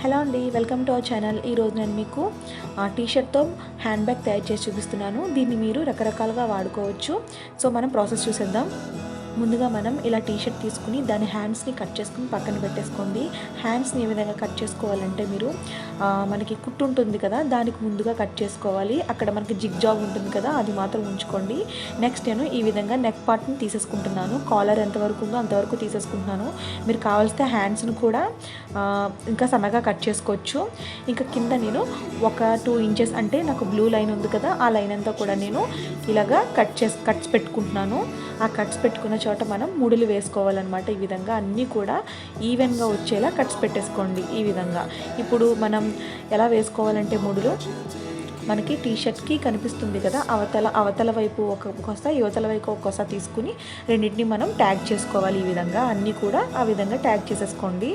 Hello అండి, welcome to our channel. ఈరోజు నేను మీకు టీషర్ట్తో హ్యాండ్ బ్యాగ్ తయారు చేసి చూపిస్తున్నాను. దీన్ని మీరు రకరకాలుగా వాడుకోవచ్చు. సో మనం ప్రాసెస్ చూసేద్దాం. ముందుగా మనం ఇలా టీషర్ట్ తీసుకుని దాని హ్యాండ్స్ని కట్ చేసుకుని పక్కన పెట్టేసుకోండి. హ్యాండ్స్ని ఏ విధంగా కట్ చేసుకోవాలంటే మీరు మనకి కుట్టు ఉంటుంది కదా, దానికి ముందుగా కట్ చేసుకోవాలి. అక్కడ మనకి జిగ్ జాగ్ ఉంటుంది కదా, అది మాత్రం ఉంచుకోండి. నెక్స్ట్ నేను ఈ విధంగా నెక్ పార్ట్ని తీసేసుకుంటున్నాను. కాలర్ ఎంతవరకు ఉందో అంతవరకు తీసేసుకుంటున్నాను. మీరు కావాల్సిన హ్యాండ్స్ను కూడా ఇంకా సన్నగా కట్ చేసుకోవచ్చు. ఇంకా కింద నేను ఒక 2 ఇంచెస్ అంటే నాకు బ్లూ లైన్ ఉంది కదా, ఆ లైన్ అంతా కూడా నేను ఇలాగా కట్స్ పెట్టుకుంటున్నాను. ఆ కట్స్ పెట్టుకున్న చోట మనం ముడులు వేసుకోవాలన్నమాట. ఈ విధంగా అన్నీ కూడా ఈవెన్గా వచ్చేలా కట్స్ పెట్టేసుకోండి. ఈ విధంగా ఇప్పుడు మనం ఎలా వేసుకోవాలంటే ముడులు మనకి టీషర్ట్కి కనిపిస్తుంది కదా, అవతల వైపు ఒక కొస యువతల వైపు ఒక కొస తీసుకుని రెండింటిని మనం ట్యాగ్ చేసుకోవాలి. ఈ విధంగా అన్నీ కూడా ఆ విధంగా ట్యాగ్ చేసేసుకోండి.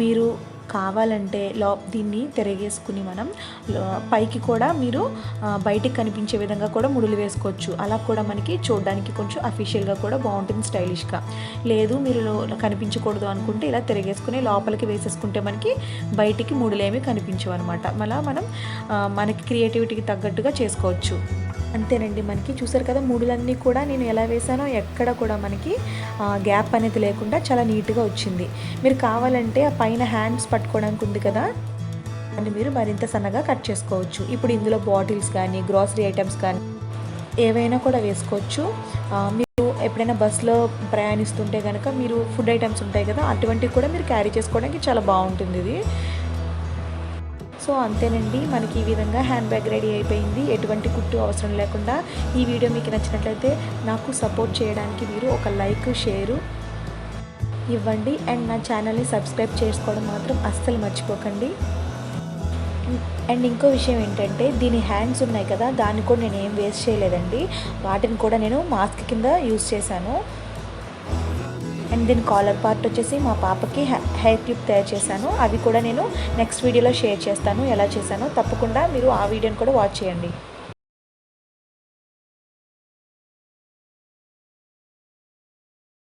మీరు కావాలంటే దీన్ని తిరగేసుకుని మనం పైకి కూడా మీరు బయటికి కనిపించే విధంగా కూడా ముడులు వేసుకోవచ్చు. అలా కూడా మనకి చూడడానికి కొంచెం అఫీషియల్గా కూడా బాగుంటుంది, స్టైలిష్గా. లేదు మీరు కనిపించకూడదు అనుకుంటే ఇలా తిరగేసుకుని లోపలికి వేసేసుకుంటే మనకి బయటికి ముడులేమీ కనిపించవు అనమాట. మళ్ళీ మనం మనకి క్రియేటివిటీకి తగ్గట్టుగా చేసుకోవచ్చు. అంతేనండి. మనకి చూసారు కదా, ముడులన్నీ కూడా నేను ఎలా వేసానో ఎక్కడ కూడా మనకి గ్యాప్ అనేది లేకుండా చాలా నీట్గా వచ్చింది. మీరు కావాలంటే ఆ పైన హ్యాండ్స్ పట్టుకోవడానికి ఉంది కదా, అని మీరు మరింత సన్నగా కట్ చేసుకోవచ్చు. ఇప్పుడు ఇందులో బాటిల్స్ కానీ గ్రాసరీ ఐటమ్స్ కానీ ఏవైనా కూడా వేసుకోవచ్చు. మీరు ఎప్పుడైనా బస్సులో ప్రయాణిస్తుంటే కనుక మీరు ఫుడ్ ఐటమ్స్ ఉంటాయి కదా, అటువంటివి కూడా మీరు క్యారీ చేసుకోవడానికి చాలా బాగుంటుంది ఇది. సో అంతేనండి, మనకి ఈ విధంగా హ్యాండ్ బ్యాగ్ రెడీ అయిపోయింది, ఎటువంటి కుట్టు అవసరం లేకుండా. ఈ వీడియో మీకు నచ్చినట్లయితే నాకు సపోర్ట్ చేయడానికి మీరు ఒక లైక్ షేరు ఇవ్వండి. అండ్ నా ఛానల్ని సబ్స్క్రైబ్ చేసుకోవడం మాత్రం అస్సలు మర్చిపోకండి. అండ్ ఇంకో విషయం ఏంటంటే, దీని హ్యాండ్స్ ఉన్నాయి కదా, దాన్ని కూడా నేను ఏం వేస్ట్ చేయలేదండి. వాటిని కూడా నేను మాస్క్ కింద యూజ్ చేశాను. అండ్ దీని కాలర్ పార్ట్ వచ్చేసి మా పాపకి హెయిర్ క్లిప్ తయారు చేశాను. అవి కూడా నేను నెక్స్ట్ వీడియోలో షేర్ చేస్తాను ఎలా చేశానో. తప్పకుండా మీరు ఆ వీడియోని కూడా వాచ్ చేయండి.